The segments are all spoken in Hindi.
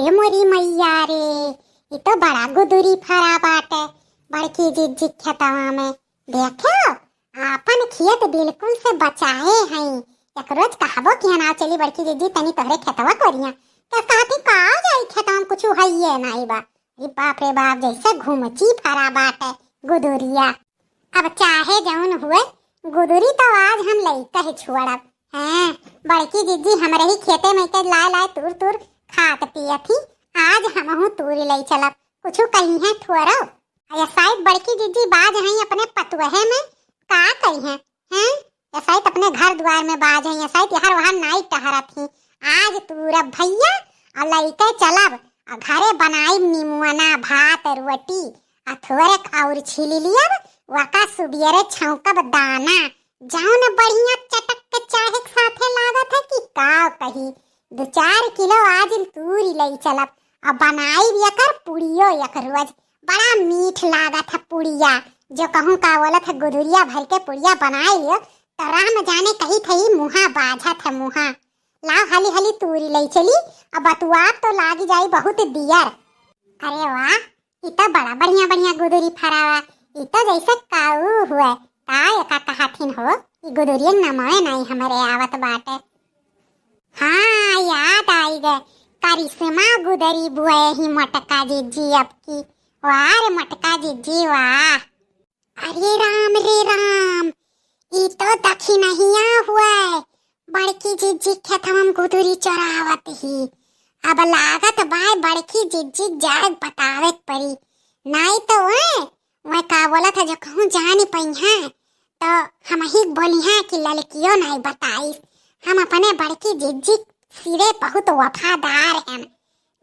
अरे मोरी मैया रे, ये तो बड़ा गुदुरी फरा बाटे बड़की जिज्जी खेतवा में। देखो आपन खेत बिल्कुल से बचाए हैं। एक रोज कहबो कि ना चली बड़की जिज्जी तनी तोहरे खेतवा करिया तो कहती का जाई खेतवा में कुछ हइए नहीं बा। अरे बाप रे बाप, जैसे घुमची फरा बाटे गुदुरिया। अब चाहे जौन हुए गुदुरी तो आज हम लइका ही छुड़ब। हैं बड़की जिज्जी हमरे ही खेते में के लाए लाए तुर तुर खात पियत ही, आज हमहू तूरी लई चलब। कुछ कही है थोरो या शायद बड़की जिज्जी बाज हैं अपने पतुहे में का कही है हैं, या शायद अपने घर द्वार में बाज हैं, या शायद यहाँ वहाँ नाई टहरत ही। आज तूरब भैया और लइके चलब और घरे बनाई निमुआना भात रोटी और थोड़े और छिली लियब वका सुबियरे छौंकब दाना जौन बढ़िया चटक के चाहे साथे लागत है कि का कही। 2-4 किलो आज तूरी लई चलब और बनाई भी कर पुड़ियो एक रोज। बड़ा मीठ लागत है पुड़िया, जो कहूँ का बोलत है गुदुरिया भर के पुड़िया बनाई लियो तो राम जाने कही थई मुहा बाझत है मुहा। लाओ हली हली तूरी लई चली और बतुआ तो लागी जाई बहुत दियर। अरे वाह, ये तो बड़ा बढ़िया बढ़िया गुदुरी फरावा। ये तो जैसे काऊ हुए काय का कहथिन हो, ये गुदुरिया नमोए नहीं हमारे आवत बाटे। हाँ याद आई गए, करिश्मा गुदरी बुए ही मटका जिज्जी अब की। वाह रे मटका जिज्जी वाह। अरे राम रे राम, ये तो दक्षिणहिया हुए बड़की जिज्जी खेतवा में गुदुरी चरावत ही। अब लागत बाय बड़की जिज्जी जाए बतावे पड़ी, नहीं तो मैं का बोला था जो कहूँ जानी पई है तो हम ही बोली है कि लड़कियों नहीं बताई। हम अपने बड़की जिज्जी सिरे बहुत वफादार हैं।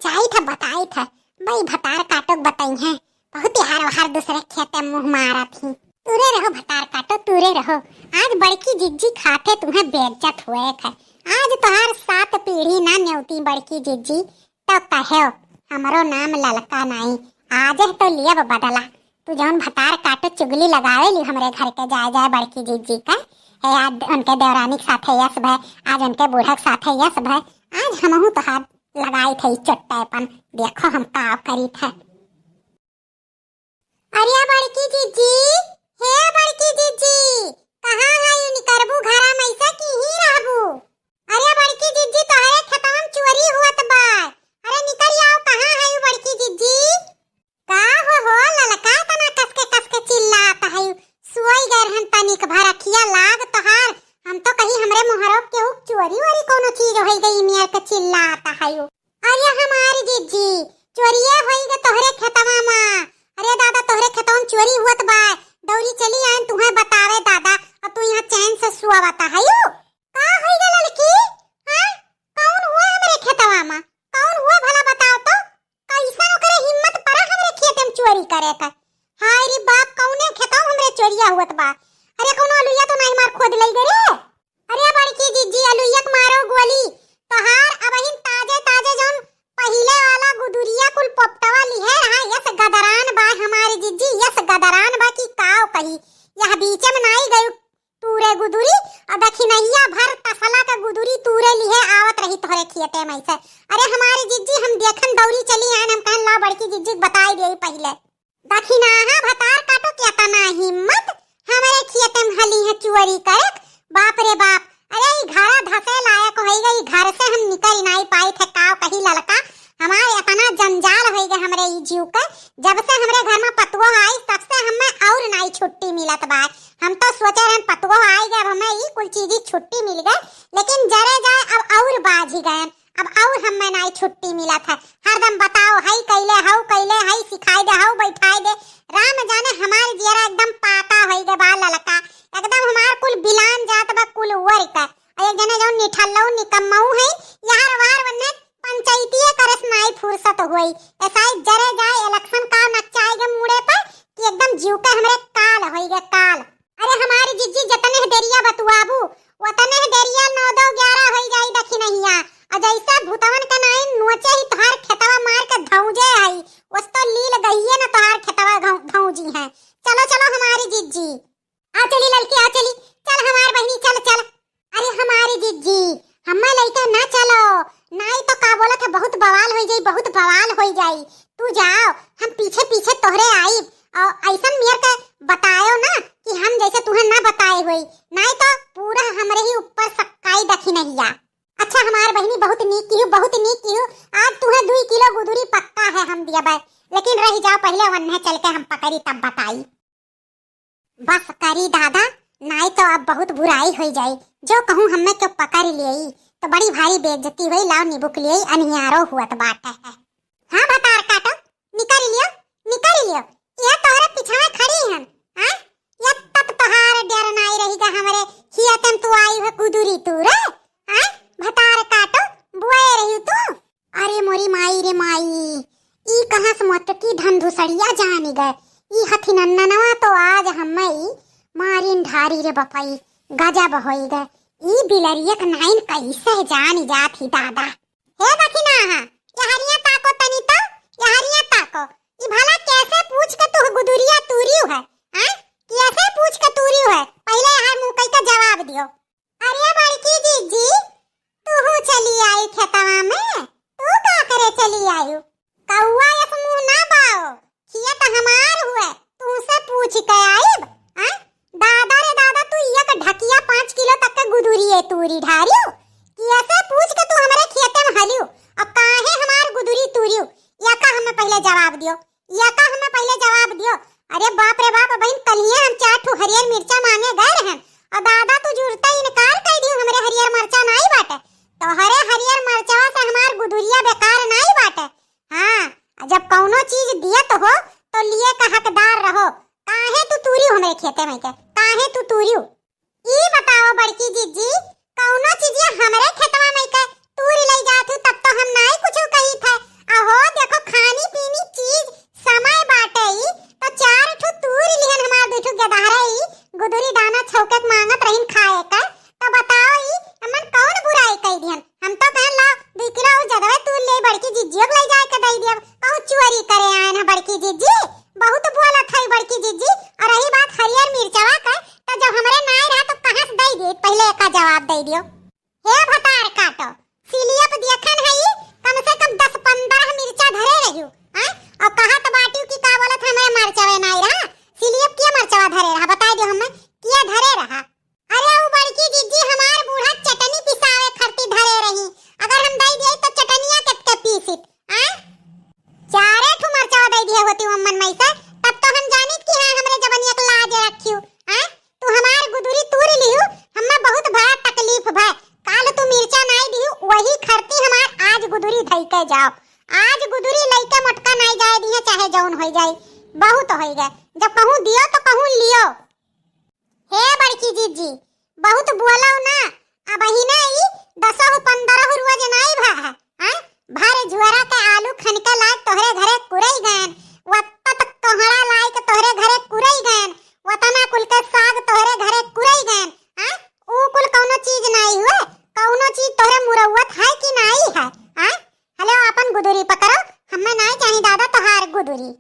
जाई था बताई था भाई भतार काटो बताई है, बहुत हर दूसरे खेते मुँह मारा थी। तुरे रहो भतार काटो तुरे रहो, आज बड़की जिज्जी खाते तुम्हें बेइज्जत हुए थे। आज तोहार 7 पीढ़ी ना न्योती बड़की जिज्जी तो कहो हमारो नाम ललका नहीं। आज तो लिया बदला, तू जौन भतार काटो चुगली लगावे ली हमरे घर के जाए जाए बड़की जिज्जी का है। आज उनके देवरानी के साथे यस भाई, आज उनके बूढ़ा के साथे यस भाई, आज हमहू तो हाथ लगाई थे चट्टेपन। देखो हम का करी थे। अरे बड़की जिज्जी, हे बड़की जिज्जी कहाँ है यू निकरबू घरा में ऐसा की ही रहबू। अरे बड़की जिज्जी तोहरे खेतवा में चोरी हुआ बा, अरे निकल आओ कहाँ है यू बड़की जिज्जी। का हो ललका तना कस के चिल्लाता है, सोई गए हम तनिक भर अखिया लाग तोहार। हम तो कहीं हमरे मोहरब के हुक चोरी वाली कोनो चीज होई गई मियां के चिल्लाता है। अरे हमारी जिज्जी चोरिए होई गे तोहरे खेतवा में। अरे दादा तोहरे खेतवा में चोरी हुत बा, दौड़ी चली आइन तुम्हें बतावे दादा। अब तू यहाँ चैन से सुआ बता है का होई गे लड़की। हां कौन हुआ हमरे खेतवा में, कौन हुआ भला बताओ तो। कैसा ओकरे हिम्मत पड़ा हमरे खेत में चोरी करे का। हाय रे बाप, कौने खेतवा हमरे चोरिया हुत बा। अरे कोनो अलुइया तो नहीं मार खोद लई गे रे। अरे बड़की जिज्जी अलुइया के मारो गोली तोहार अबहिन ताजे ताजे जौन पहिले वाला गुदुरिया कुल पोपटवा लिहे रहा। यस गदरान बा हमारी जिज्जी, यस गदरान बा की काव कही। यह बीच में नहीं गई तूरे गुदुरी और दक्षिणहिया भर तसला का गुदुरी तूरे लिहे आवत रही तोहरे खेते में से। अरे हमारी जिज्जी हम देखन दौड़ी चली आन, हम कहन ला बड़की जिज्जी बताई देई पहिले। दक्षिणाहा भतार काटो क्या तना हिम्मत हमारे खेते में हली है चोरी करे। बाप रे बाप, अरे ई घरा धसे लायक होई गई, घर से हम निकल नहीं पाई थे काव कही ललका। हमारे इतना जंजाल होई गए हमरे ई जीव का। जब से हमरे घर में पतुआ आई तब से हमें और नहीं छुट्टी मिलत बा। हम तो सोचे हम पतुआ आई गए, अब हमें ई कुल चीज छुट्टी मिल गए, लेकिन जरे जाए अब और बाज ही गए। अब और हमें नहीं छुट्टी मिला था। हरदम बताओ हई कैले हई सिखाई दे हऊ बैठाई दे। राम जाने हमारे जियरा एकदम पाता होई गे बा ललका, एकदम हमार कुल बिलान जात बा कुल वर का। एक जने जो निठल्लौ निकम्मऊ है यार वार वन्ने पंचायतीय करस नाई फुर्सत होई। ऐसा जरे जाए इलेक्शन का नचाए गे मुड़े पर कि एकदम जीव के हमरे काल होई गे काल। अरे हमारी जिज्जी जतने देरिया बतुआबू वतने देरिया 9-2-11 होई जाई दक्षिणहिया। और जैसा भूतवन का नाइन नोचे ही तोहार खेतवा मार के धौजे आई, उस तो लील गईए ना तोहार खेतवा धौजी है। चलो चलो हमारी जिज्जी आ चली लड़की आ चली, चल हमार बहनी चल चल। अरे हमारी जिज्जी हम्मा लइका ना चलो, नहीं तो का बोला था बहुत बवाल हो जाई, बहुत बवाल हो जाई। तू जाओ, हम पीछे पीछे तोहरे आई और ऐसन मेरे के बतायो ना कि हम जैसे तुहे ना बताए हुई, नहीं तो पूरा हमरे ही ऊपर सक्काई दखी नहीं आ। अच्छा हमार बहनी बहुत नीक की हूँ, बहुत नीक की हूँ। आज तुम्हें 2 किलो गुदुरी पक्का है हम दिया बे, लेकिन रही जाओ पहले वन्ने चल के हम पकड़ी तब बताई। बस करी दादा, नहीं तो अब बहुत बुराई हो जाई। जो कहूँ हमें क्यों पकड़ लियई तो बड़ी भारी बेइज्जती हुई। लाओ निबुक लियई, अनियारो हुआ तो बात है। हाँ भतार काटो, निकाल लियो, निकाल लियो। ये तोहरे पीछे खड़ी हैं, हां? ये तब तोहार डर नहीं रहेगा हमरे खियातन तू आई है गुदुरी तू रे, हां? भतार काटो, बुए रही तू। अरे मोरी माई रे माई, ई कहां से मोटकी धंधुसड़िया जानी गए। ई हथी नन्ननवा तो आज हम्मई मारिन ढारी रे बपाई, गजब होई गए। ई बिलरिया का नाइन कैसे जानी जात ही दादा। हे दखिना हां, यहरिया ताको तनी तो, यहरिया ताको। ई भला कैसे पूछ के तू गुदुरिया तूरियो है, हां? कैसे पूछ के तूरियो है? पहले हर मुंह कई का जवाब दियो। अरे बड़की जीजी, तू हूं चली आई खेतवा में, तू का करे चली आयु? कौवा ये मुंह ना बाओ, खिया तो हमार हुए, तू से पूछ के आईब, हां? दादा रे दादा, तू ये का ढकिया 5 किलो तक के गुदुरी है तूरी ढारियो। कैसे पूछ के तू हमारे खेते में हलियो? अब काहे हमार गुदुरी तूरियो? या का हमें पहले जवाब दियो, या का हमें पहले जवाब दियो। अरे बाप रे बाप, बहन कलिए हम 4 ठो हरियर मिर्चा मांगे गए रहन और दादा तू जुड़ता इनकार कर दियो। हमरे हरियर मिर्चा नहीं बाटे तो हरे हरियर मिर्चा से हमार गुदुरिया बेकार नहीं बाटे। हां, जब कौनो चीज दियत हो तो लिए का हकदार रहो। काहे तू तूरियो हमरे खेते में के? काहे तू तूरियो? ई बताओ बड़की जीजी, कौनो चीजिया हमरे खेतवा में के तूरी ले जात हूं तब तो हम नहीं कुछ कही थे। अहो देखो, खानी पीनी चीज समय बाटे तो 4 ठो तूरी लिहन हमार 2 ठो गदारे गुदुरी दाना छौकत मांगत रहिन खाए का। तो बताओ ई हमन कौन बुराई कई दिहन? हम तो कहन ला 2 किलो जदवे तू ले बड़की जीजियो ले जाए के दई दियो। कहू चोरी करे आए ना बड़की जीजी, बहुत बोलत है बड़की जीजी। और रही बात हरियर मिर्चवा का, तो जब हमरे नाई रहा तो कहां से दई दी? पहले का जवाब दई दियो। हे भतार काटो, सिलियप देखन है कम से कम 10-15 मिर्चा धरे रहियो, हां? और कहत बाटी की का बोलत हमें मरचवे नहीं रहा, सिलियप के मरचवा धरे रहा? बता दियो हमें किया धरे रहा। अरे वो बड़की जीजी हमार बूढ़ा चटनी पिसावे खरती धरे रही। अगर हम दई दिए तो चटनिया कत्ते पीसित, हां? 4 ठो मरचा दई दिए होती अम्मन मई से, तब तो हम जानित कि हां हमरे जबनिया के लाज रखियो, हां? तू हमार गुदुरी तूर लियो, हमें बहुत बड़ा तकलीफ भय। काल तू मिर्चा नहीं दियो, वही खरती हमार आज गुदुरी धई के जाओ। आज गुदुरी लइके मटका नहीं जाए दिए, चाहे जौन हो जाए, बहुत हो गए। जब कहूं दियो तो कहूं लियो। हे बड़की जीजी, बहुत बोलो ना। अब ही नहीं 10-15 रोज नहीं भा है, हां? भर जुआरा के आलू खनके लायक तोहरे घरे कुरई गएन, वत्ता तक तोहरा लायक तोहरे घरे कुरई गएन, वतना कुल के साग तोहरे घरे कुरई गएन, हां? ऊ कुल कौनो चीज नहीं हुए, कौनो चीज तोहरे मुरव्वत है कि नहीं है, हां? हेलो अपन गुदुरी पकड़ो, हमें नहीं चाहिए दादा तोहार गुदुरी।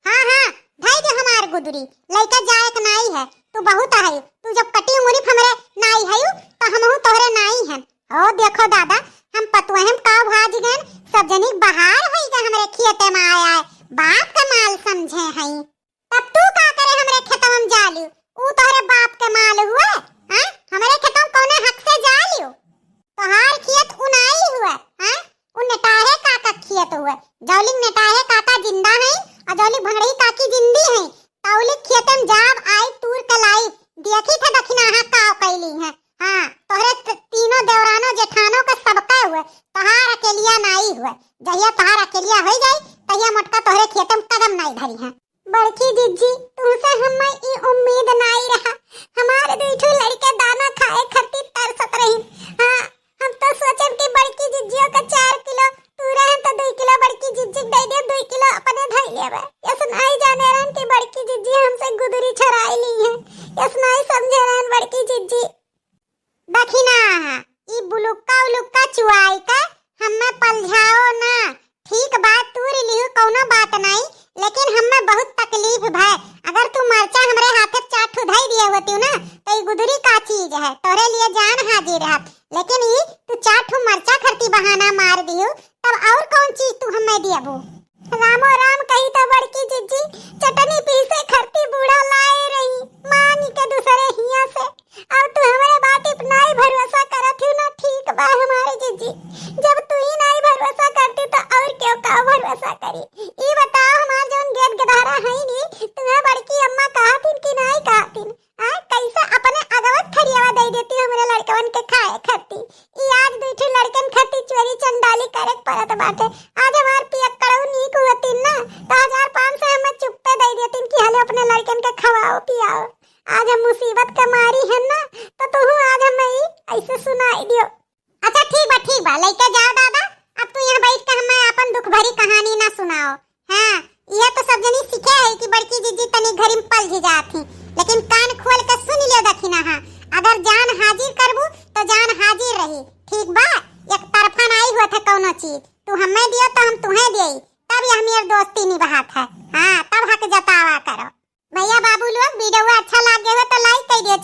हां हां, भाई दे हमार गुदुरी लइका जाए के नहीं है। तू बहुत है, तू जब कटी मुरी हमरे नहीं है तो हमहु तोहरे नहीं है। ओ देखो दादा, हम पतुए हम का भाज गन, सब जनी बाहर होई के हमरे खेते में आया, बाप का माल समझे हई। तब तू का करे हमरे खेतवा में जालियो? ऊ तोहरे बाप के माल हुए, हां? हमरे खेतवा में कौने हक से जालियो? तोहार खेत उनाई हुए, हां? उ नेटाहे काका खेत हुए। जौली नेटाहे काका जिंदा है और जौली भंगड़ी काकी जिंदी है। तौली खेत में जाब आई तूर के लाई, देखी थे दखिना हां का कैली है। हां, तोहरे तीनों देवरानो जेठानो के सबके हुए, तोहार अकेलिया नहीं हुए। जहिया तोहार अकेलिया हो जाई तहिया मटका तोहरे खेत में कदम नहीं धरी है। बड़की जीजी, तुमसे हमें ई उम्मीद नहीं रहा। हमारे 2 ठो लड़के दाना खाए खातिर तरसत रही। हां, हम तो सोचब कि बड़की जीजियो का 4 किलो पूरा है तो 2 किलो बड़की जीजी दे दे, 2 किलो अपने धई लेबे। यस नहीं जाने रहन कि बड़की जीजी हमसे गुदुरी छराई ली है। यस नहीं समझे रहन बड़की जीजी। दखिना ई बुलुक्का उलुक्का चुआई का हमें पलझाओ ना। ठीक बात तूर लिहु, कौनो बात नहीं, लेकिन हमें बहुत तकलीफ भय। अगर तू मरचा हमरे हाथे 4 ठो धई दिए होती ना तो ई गुदुरी का चीज है, तोरे लिए जान हाजिर रहत। लेकिन ई तू 4 ठो मरचा खरती बहाना मार दियो, तब और कौन चीज तू हमें दिया अबू। रामो राम कही तो बड़की जिज्जी चटनी पीसे खरती बूढ़ा लाए रही मांगी के दूसरे हिया से। अब तू हमारे बात पे नहीं भरोसा करत ही ना। ठीक बा हमारे जिज्जी, जब तू ही नहीं भरोसा करती तो और क्यों का भरोसा करी। ई बताओ हमार जौन गेट गधारा है नी तुम्हें बड़की अम्मा कहतिन कि नहीं कहतिन? आ कैसे अपने अगवत खरियावा दे देती हमरे लड़कवन के खाए खती। ई आज दूठे लड़कन खती चोरी चंडाली करे परत बाटे। आज हमार पियक्कड़ऊ नीक होतिन ना तो 1500 हमें चुप्पे दे देतिन कि हले अपने लड़कन के खवाओ पियाओ। आज हम मुसीबत के मारी है ना तो तू आज हमें ऐसे सुनाई दियो। अच्छा ठीक बा लेके जाओ दादा। अब तू यहाँ बैठ के हमें अपन दुख भरी कहानी ना सुनाओ। हाँ यह तो सब जनी सीखे है कि बड़की जीजी तनी घरी में पल जात थी, लेकिन कान खोल के सुन लियो दखिना। हाँ अगर जान हाजिर करबू तो जान हाजिर रही। ठीक बा, एक तरफा नहीं हुआ था कौनो चीज। तू हमें दियो तो हम तुम्हें दियई, तब ये हमारी दोस्ती निभात है। हाँ तब हक जतावा करो। भैया बाबू लोग वीडियो अच्छा लगे हो तो लाइक कर दियो।